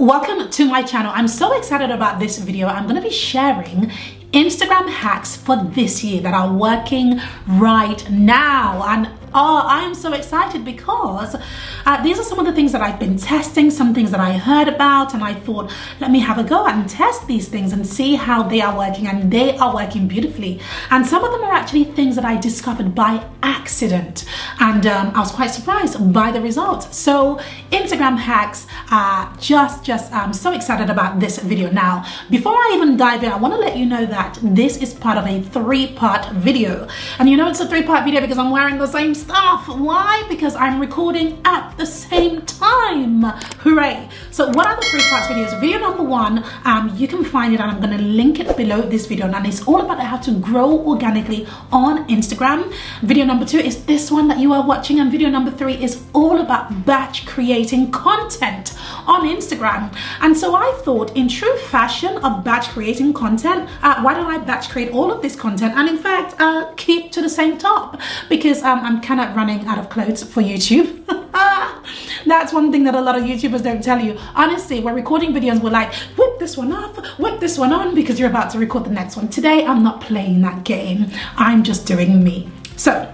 Welcome to my channel. I'm so excited about this video. I'm going to be sharing Instagram hacks for this year that are working right now, and I am so excited because these are some of the things that I've been testing, some things that I heard about, and I thought, let me have a go and test these things and see how they are working, and they are working beautifully. And some of them are actually things that I discovered by accident, and I was quite surprised by the results. So Instagram hacks, I'm so excited about this video. Now, before I even dive in, I want to let you know that this is part of a 3-part video, and you know it's a 3-part video because I'm wearing the same stuff. Why? Because I'm recording at the same time. Hooray! So what are the 3 parts videos? Video number 1, you can find it, and I'm going to link it below this video, and it's all about how to grow organically on Instagram. Video number 2 is this one that you are watching, and video number 3 is all about batch creating content on Instagram. And so I thought, in true fashion of batch creating content, why don't I batch create all of this content and in fact keep to the same top, because I'm kind of running out of clothes for YouTube. That's one thing that a lot of YouTubers don't tell you. Honestly, we're recording videos, we're like, whip this one off, whip this one on, because you're about to record the next one. Today, I'm not playing that game. I'm just doing me. So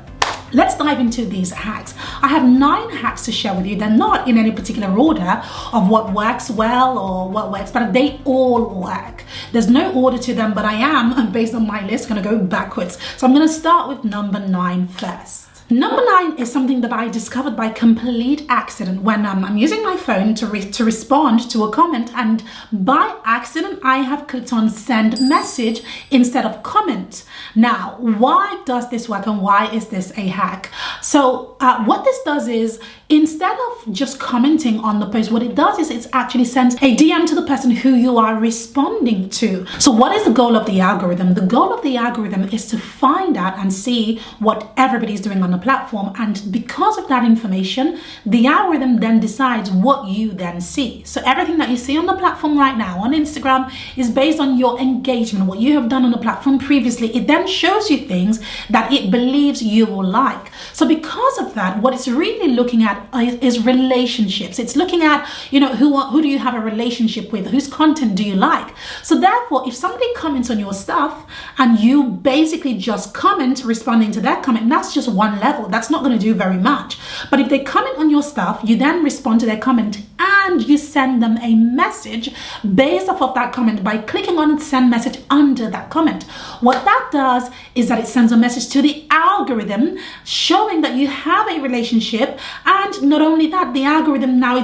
let's dive into these hacks. I have 9 hacks to share with you. They're not in any particular order of what works well or what works, but they all work. There's no order to them, but I am, based on my list, going to go backwards. So I'm going to start with number 9 first. Number 9 is something that I discovered by complete accident when I'm using my phone to respond to a comment, and by accident I have clicked on send message instead of comment. Now, why does this work and why is this a hack? So what this does is, instead of just commenting on the post, what it does is it actually sends a DM to the person who you are responding to. So what is the goal of the algorithm? The goal of the algorithm is to find out and see what everybody's doing on the platform, and because of that information, the algorithm then decides what you then see. So everything that you see on the platform right now on Instagram is based on your engagement, what you have done on the platform previously. It then shows you things that it believes you will like. So because of that, what it's really looking at is relationships. It's looking at, you know, who do you have a relationship with, whose content do you like. So therefore, if somebody comments on your stuff and you basically just comment responding to that comment, that's just one level. That's not going to do very much. But if they comment on your stuff, you then respond to their comment and you send them a message based off of that comment by clicking on send message under that comment. What that does is that it sends a message to the algorithm showing that you have a relationship, and not only that, the algorithm now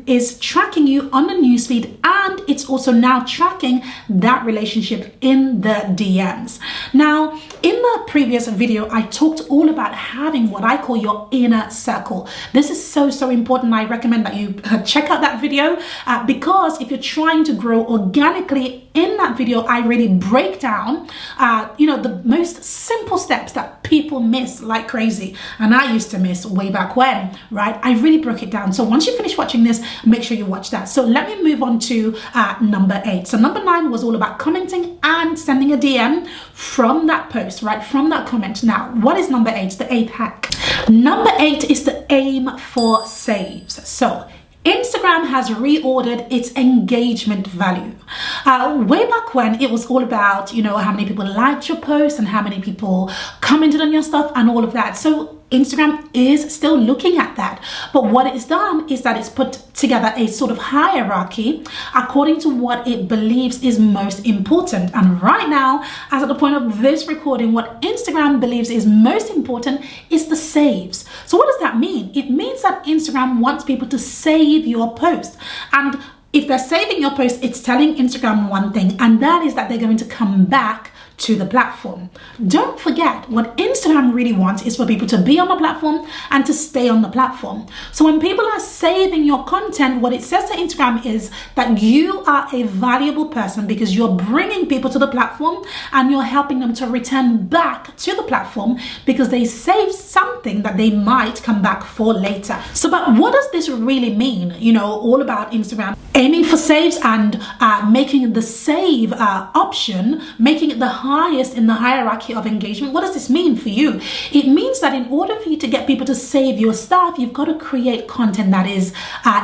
is tracking you on the newsfeed, and it's also now tracking that relationship in the DMs. Now, in the previous video, I talked all about having what I call your inner circle. This is so important. I recommend that you check out that video because if you're trying to grow organically, in that video, I really break down, the most simple steps that people miss like crazy. And I used to miss way back when, right? I really broke it down. So once you finish watching this, make sure you watch that. So let me move on to number 8. So number 9 was all about commenting and sending a DM from that post, right? From that comment. Now, what is number 8? The 8th hack. Number 8 is the aim for saves. So Instagram has reordered its engagement value. Way back when, it was all about, how many people liked your post and how many people commented on your stuff and all of that. So Instagram is still looking at that. But what it's done is that it's put together a sort of hierarchy according to what it believes is most important. And right now, as at the point of this recording, what Instagram believes is most important is the saves. So what does that mean? It means that Instagram wants people to save your post. And if they're saving your post, it's telling Instagram one thing, and that is that they're going to come back to the platform. Don't forget, what Instagram really wants is for people to be on the platform and to stay on the platform. So when people are saving your content, what it says to Instagram is that you are a valuable person because you're bringing people to the platform and you're helping them to return back to the platform because they saved something that they might come back for later. So, but what does this really mean? All about Instagram aiming for saves and making the save option, making it the highest in the hierarchy of engagement. What does this mean for you? It means that in order for you to get people to save your stuff, you've got to create content that is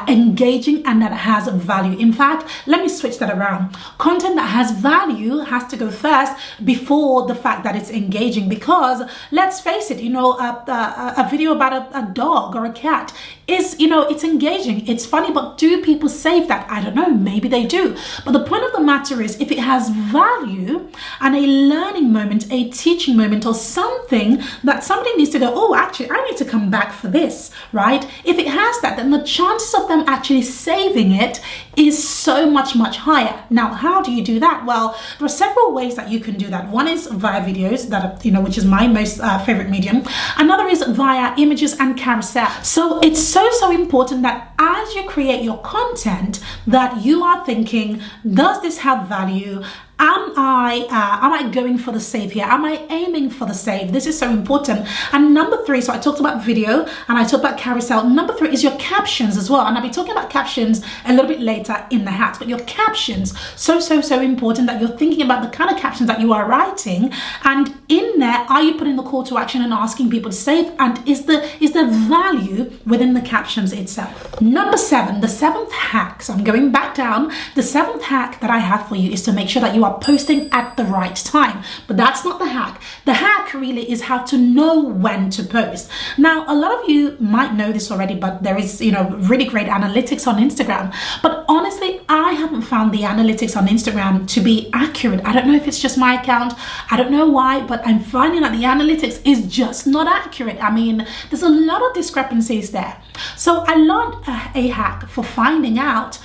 engaging and that has value. In fact, let me switch that around. Content that has value has to go first before the fact that it's engaging, because let's face it, you know, a video about a dog or a cat is, you know, it's engaging, it's funny, but do people save that? I don't know, maybe they do. But the point of the matter is, if it has value and a learning moment, a teaching moment, or something that somebody needs to go, oh, actually, I need to come back for this, right? If it has that, then the chances of them actually saving it is so much higher. Now, how do you do that? Well, there are several ways that you can do that. One is via videos, that are, you know, which is my most favorite medium. Another is via images and carousel. So it's so important that as you create your content, that you are thinking, does this have value? Am I going for the save here? Am I aiming for the save? This is so important. And number 3, so I talked about video and I talked about carousel. Number 3 is your captions as well. And I'll be talking about captions a little bit later in the hacks, but your captions, so important that you're thinking about the kind of captions that you are writing. And in there, are you putting the call to action and asking people to save? And is there value within the captions itself? Number 7, the 7th hack. So I'm going back down. The 7th hack that I have for you is to make sure that you are posting at the right time. But that's not the hack. The hack really is how to know when to post. Now, a lot of you might know this already, but there is, you know, really great analytics on Instagram. But honestly, I haven't found the analytics on Instagram to be accurate. I don't know if it's just my account. I don't know why, but I'm finding that the analytics is just not accurate. I mean, there's a lot of discrepancies there. So I learned a hack for finding out,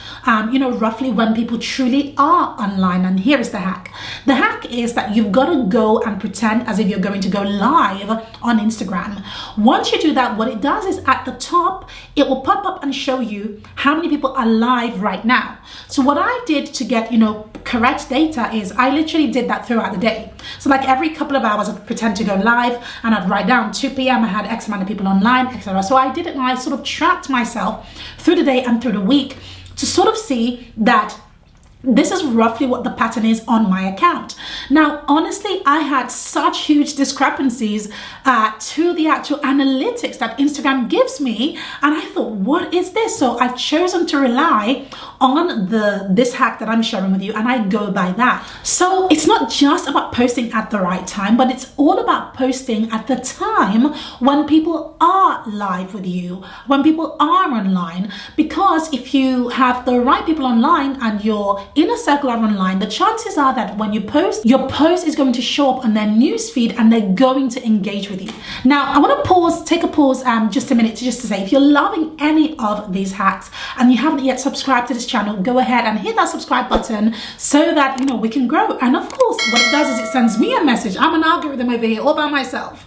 you know, roughly when people truly are online. And here is the hack. The hack is that you've got to go and pretend as if you're going to go live on Instagram. Once you do that, what it does is at the top, it will pop up and show you how many people are live right now. So what I did to get, you know, correct data is I literally did that throughout the day. So like every couple of hours I'd pretend to go live and I'd write down 2 p.m. I had X amount of people online, etc. So I did it and I sort of tracked myself through the day and through the week to sort of see that this is roughly what the pattern is on my account. Now, honestly, I had such huge discrepancies to the actual analytics that Instagram gives me. And I thought, what is this? So I've chosen to rely on this hack that I'm sharing with you, and I go by that. So it's not just about posting at the right time, but it's all about posting at the time when people are live with you, when people are online. Because if you have the right people online and your inner circle are online, the chances are that when you post, your post is going to show up on their newsfeed and they're going to engage with you. Now, I want to take a pause just a minute just to say, if you're loving any of these hacks and you haven't yet subscribed to this channel, go ahead and hit that subscribe button so that, you know, we can grow. And of course, what it does is it sends me a message. I'm an algorithm over here all by myself.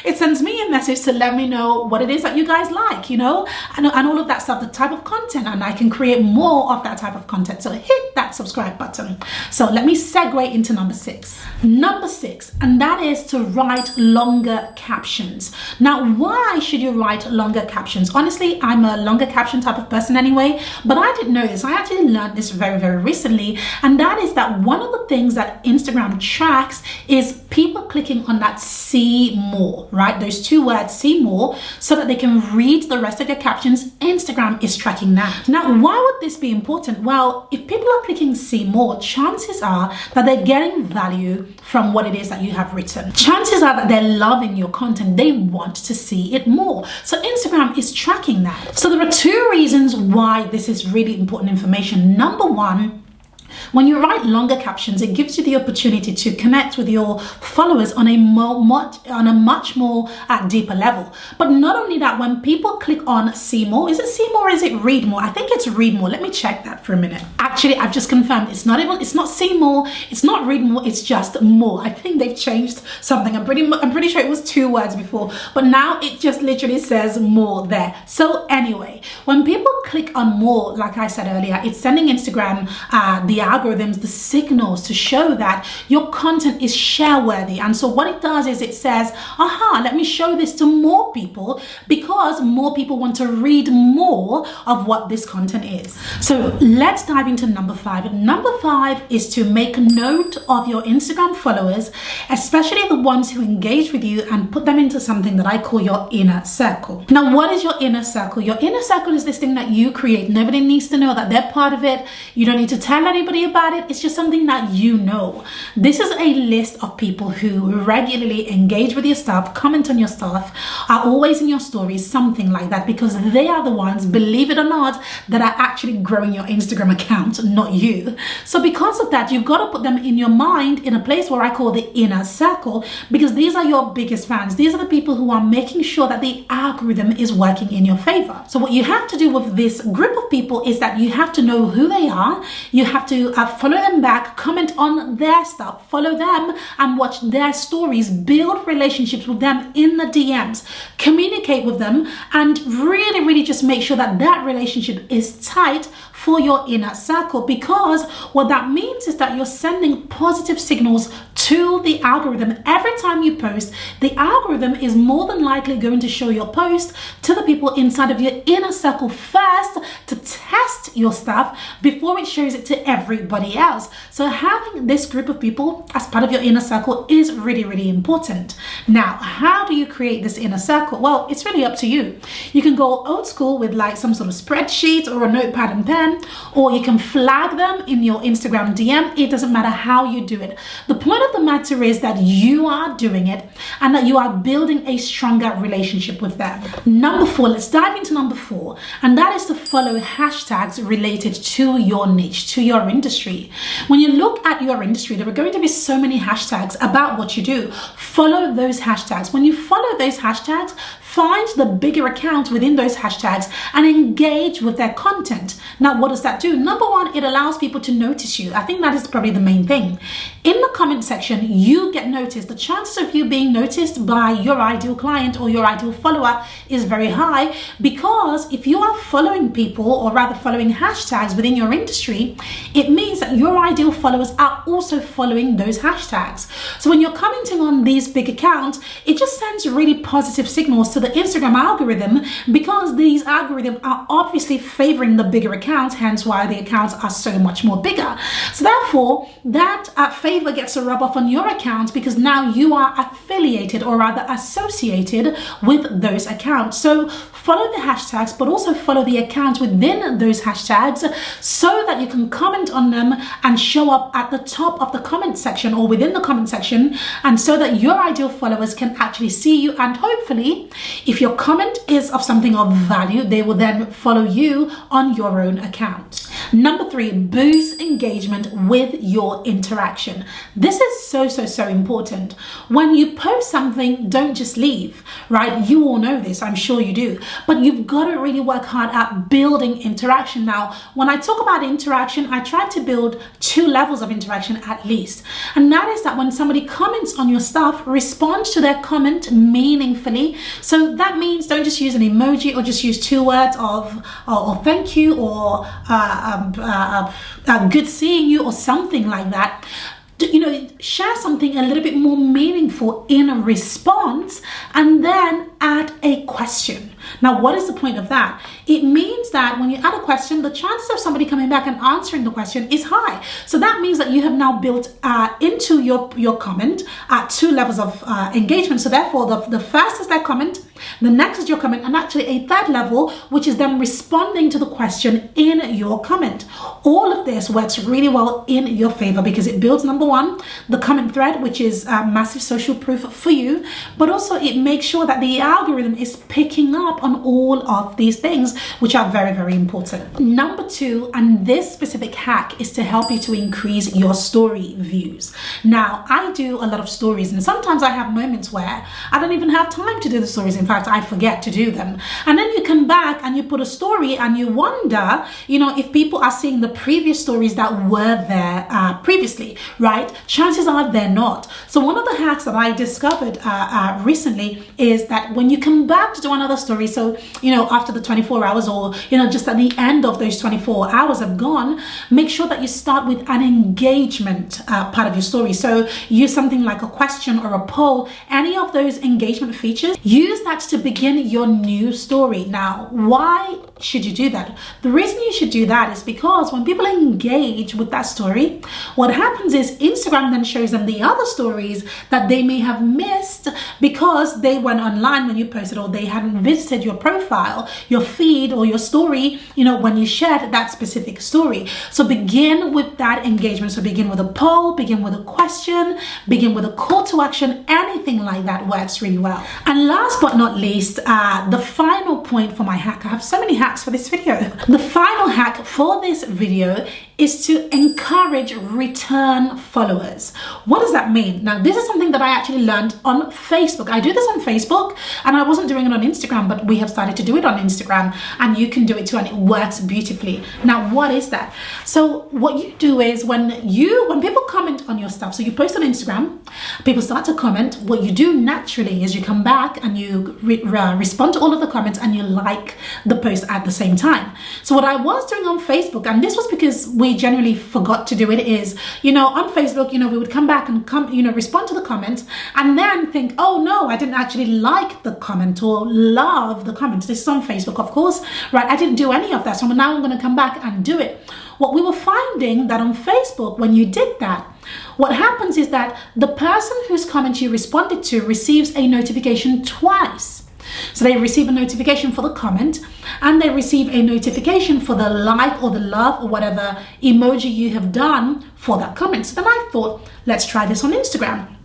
It sends me a message to let me know what it is that you guys like, you know, and all of that stuff, the type of content, and I can create more of that type of content. So hit that subscribe button. So let me segue into number 6. Number 6, and that is to write longer captions. Now, why should you write longer captions? Honestly, I'm a longer caption type of person anyway, but I didn't know this. I actually learned this very recently, and that is that one of the things that Instagram tracks is people clicking on that see more, right? Those 2 words, see more, so that they can read the rest of your captions. Instagram is tracking that. Now, why would this be important? Well, if people are clicking see more, chances are that they're getting value from what it is that you have written. Chances are that they're loving your content. They want to see it more. So Instagram is tracking that. So there are 2 reasons why this is really important information. Number 1, when you write longer captions, it gives you the opportunity to connect with your followers on a much more deeper level. But not only that, when people click on see more, is it see more or is it read more? I think it's read more. Let me check that for a minute. Actually, I've just confirmed it's not see more, it's not read more, it's just more. I think they've changed something. I'm pretty sure it was 2 words before, but now it just literally says more there. So anyway, when people click on more, like I said earlier, it's sending Instagram the algorithms, the signals to show that your content is share worthy. And so what it does is it says, aha, let me show this to more people, because more people want to read more of what this content is. So let's dive into number 5. Number 5 is to make note of your Instagram followers, especially the ones who engage with you, and put them into something that I call your inner circle. Now, what is your inner circle? Your inner circle is this thing that you create. Nobody needs to know that they're part of it. You don't need to tell anybody about it. It's just something that you know. This is a list of people who regularly engage with your stuff, comment on your stuff, are always in your stories, something like that, because they are the ones, believe it or not, that are actually growing your Instagram account, not you. So because of that, you've got to put them in your mind in a place where I call the inner circle, because these are your biggest fans. These are the people who are making sure that the algorithm is working in your favor. So what you have to do with this group of people is that you have to know who they are. You have to follow them back, comment on their stuff, follow them and watch their stories, build relationships with them in the DMs, communicate with them, and really just make sure that that relationship is tight for your inner circle, because what that means is that you're sending positive signals to the algorithm. Every time you post, the algorithm is more than likely going to show your post to the people inside of your inner circle first to test your stuff before it shows it to everybody else. So having this group of people as part of your inner circle is really important. Now, how do you create this inner circle? Well, it's really up to you. You can go old school with like some sort of spreadsheet or a notepad and pen, or you can flag them in your Instagram DM. It doesn't matter how you do it. The point of the matter is that you are doing it and that you are building a stronger relationship with them. Number 4, let's dive into number 4, and that is to follow hashtags related to your niche, to your industry. When you look at your industry, there are going to be so many hashtags about what you do. Follow those hashtags. When you follow those hashtags, find the bigger accounts within those hashtags and engage with their content. Now, what does that do? Number 1, it allows people to notice you. I think that is probably the main thing. In the comment section, you get noticed. The chances of you being noticed by your ideal client or your ideal follower is very high, because if you are following people, or rather following hashtags within your industry, it means that your ideal followers are also following those hashtags. So when you're commenting on these big accounts, it just sends really positive signals to the Instagram algorithm, because these algorithms are obviously favoring the bigger accounts, hence why the accounts are so much more bigger. So therefore, that favor gets a rub off on your account, because now you are affiliated, or rather associated, with those accounts. So follow the hashtags, but also follow the accounts within those hashtags, so that you can comment on them and show up at the top of the comment section or within the comment section, and so that your ideal followers can actually see you, and hopefully, if your comment is of something of value, they will then follow you on your own account. Number 3, boost engagement with your interaction. This is so important. When you post something, don't just leave, right? You all know this, I'm sure you do, but you've got to really work hard at building interaction. Now, when I talk about interaction, I try to build 2 levels of interaction at least, and that is that when somebody comments on your stuff, respond to their comment meaningfully. So that means don't just use an emoji, or just use 2 words of or thank you, or good seeing you, or something like that. You know, share something a little bit more meaningful in a response, and then add a question. Now, what is the point of that? It means that when you add a question, the chances of somebody coming back and answering the question is high. So that means that you have now built into your comment 2 levels of engagement. So therefore, the first is their comment, the next is your comment, and actually a 3rd level, which is them responding to the question in your comment. All of this works really well in your favor, because it builds, number 1, the comment thread, which is massive social proof for you, but also it makes sure that the algorithm is picking up on all of these things, which are very important. Number 2, and this specific hack is to help you to increase your story views. Now, I do a lot of stories, and sometimes I have moments where I don't even have time to do the stories. In fact, I forget to do them. And then you come back and you put a story, and you wonder, you know, if people are seeing the previous stories that were there previously, right? Chances are they're not. So one of the hacks that I discovered recently is that when you come back to do another story, so, you know, after the 24 hours, or, you know, just at the end of those 24 hours have gone, make sure that you start with an engagement part of your story. So use something like a question or a poll, any of those engagement features, use that to begin your new story. Now, why should you do that? The reason you should do that is because when when people engage with that story, what happens is Instagram then shows them the other stories that they may have missed because they went online when you posted, or they hadn't visited your profile, your feed, or your story, you know, when you shared that specific story. So begin with that engagement. So begin with a poll, begin with a question, begin with a call to action. Anything like that works really well. And last but not least, the final point for my hack. I have so many hacks for this video. The final hack for this video is to encourage return followers. What does that mean? Now, this is something that I actually learned on Facebook. I do this on Facebook, and I wasn't doing it on Instagram, but we have started to do it on Instagram, and you can do it too, and it works beautifully. Now, what is that? So what you do is when people comment on your stuff, so you post on Instagram, people start to comment, what you do naturally is you come back and you respond to all of the comments and you like the post at the same time. So what I was doing on Facebook, and this was because we generally forgot to do it, is, you know, on Facebook, you know, we would come back and respond to the comments and then think, oh no, I didn't actually like the comment or love the comment. This is on Facebook, of course, right? I didn't do any of that, so now I'm going to come back and do it. What we were finding that on Facebook, when you did that, what happens is that the person whose comment you responded to receives a notification twice. So they receive a notification for the comment, and they receive a notification for the like or the love or whatever emoji you have done for that comment. So then I thought, let's try this on Instagram.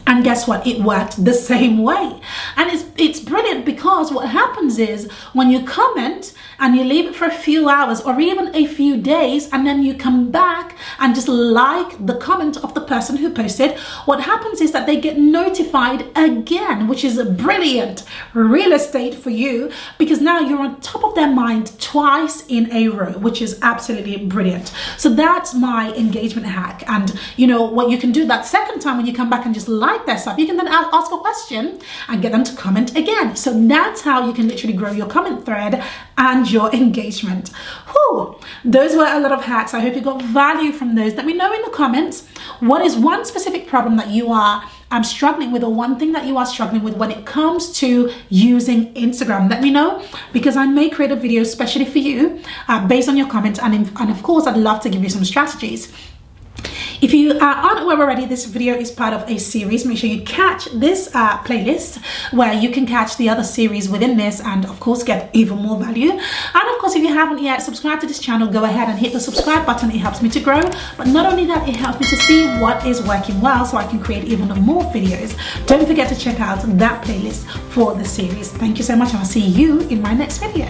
And guess what? It worked the same way. And it's brilliant, because what happens is when you comment and you leave it for a few hours or even a few days, and then you come back and just like the comment of the person who posted, what happens is that they get notified again, which is a brilliant real estate for you, because now you're on top of their mind twice in a row, which is absolutely brilliant. So that's my engagement hack. And you know what you can do that second time when you come back and just like their stuff, you can then ask a question and get them to comment again. So that's how you can literally grow your comment thread and your engagement. Whew, those were a lot of hacks. I hope you got value from those. Let me know in the comments, what is one specific problem that you are struggling with, or one thing that you are struggling with when it comes to using Instagram. Let me know, because I may create a video especially for you based on your comments, and of course I'd love to give you some strategies. If you aren't aware already, this video is part of a series. Make sure you catch this playlist where you can catch the other series within this, and of course get even more value. And of course, if you haven't yet subscribed to this channel, go ahead and hit the subscribe button. It helps me to grow, but not only that, it helps me to see what is working well so I can create even more videos. Don't forget to check out that playlist for the series. Thank you so much, and I'll see you in my next video.